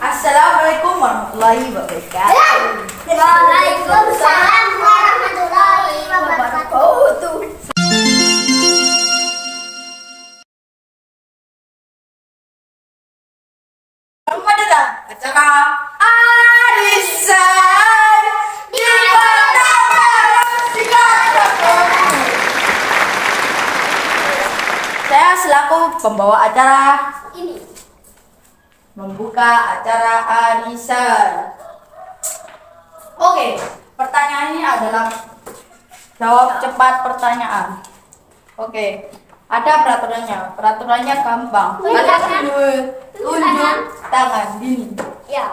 Assalamualaikum warahmatullahi wabarakatuh. Waalaikumsalam warahmatullahi wabarakatuh. Selamat datang acara arisan di Kota Singapura. Saya selaku pembawa acara Ini membuka acara arisan. Oke, pertanyaannya adalah jawab cepat pertanyaan. Oke, ada peraturannya. Peraturannya gampang. Kalian tunjuk tangan gini. ya.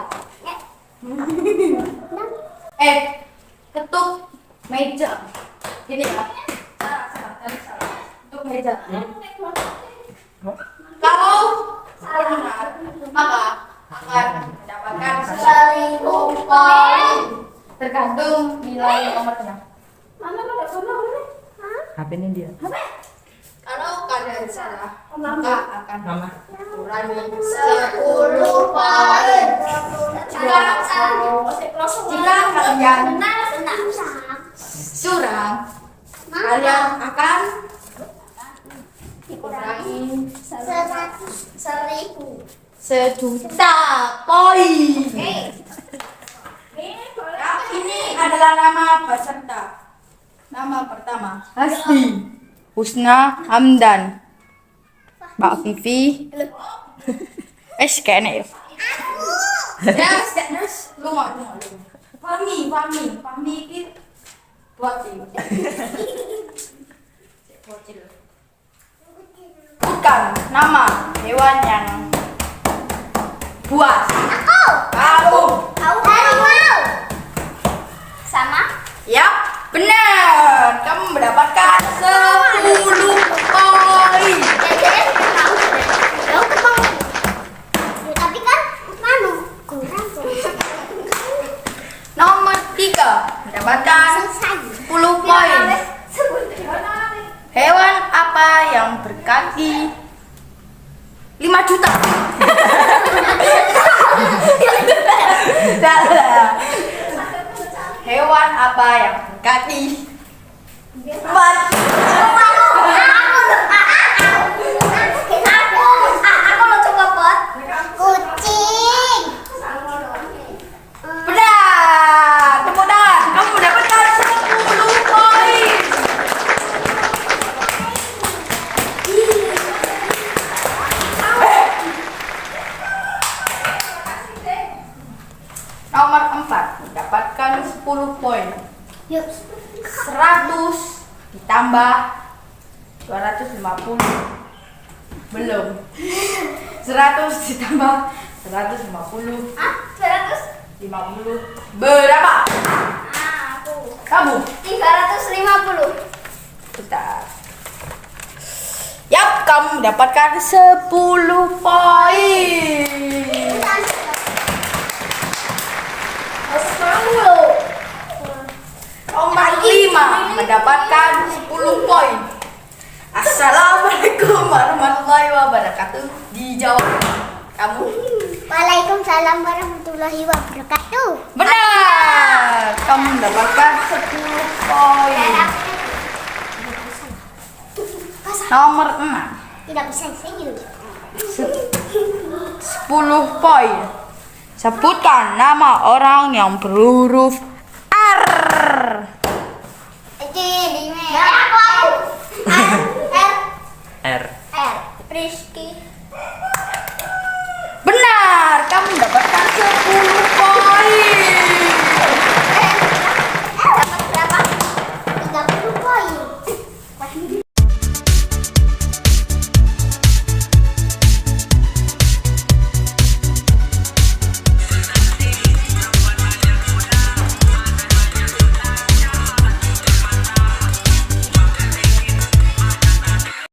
Ketuk meja. Gini ya. Salah. Ketuk meja. Kalau benar, maka akan mendapatkan 1000 poin. Tergantung nilai nomornya. HP ini dia. Kalau kalian salah, maka akan kurangi 10 poin. Jika kalian curang, kalian akan dikurangi 1.000 poin. Ini adalah nama peserta. Nama pertama Hasti Husna Hamdan, Mbak Vivi. Kayaknya ya. Terus lu mau. Fahmi ini bocil. Bukan nama hewan yang buas. Kamu. Harimau. Sama? Yap, benar. Kamu mendapatkan 10 poin. Tapi kan kurang. Nomor 3 mendapatkan 10 poin. Hewan apa yang berkaki 5 juta? Salah. Hewan apa yang berkaki 4? Aku mau coba buat kucing. Benar. Tepuk tangan. Kamu mendapatkan 10 poin. Nomor 4 mendapatkan 10 poin. Yuk. 100 ditambah 250. Belum. 100 ditambah 150. 50. Berapa? Aku Kamu? 350. Bentar. Yap, kamu mendapatkan 10 poin. Nomor 5 mendapatkan 10 poin. Assalamualaikum warahmatullahi wabarakatuh. Dijawab. Kamu? Waalaikumsalam warahmatullahi wabarakatuh. Benar. Kamu mendapatkan 10 poin. Nomor 6 Tidak bisa senyum. 10 poin. Sebutkan nama orang yang berhuruf R. R. Rizky. Benar, kamu mendapatkan 10 poin.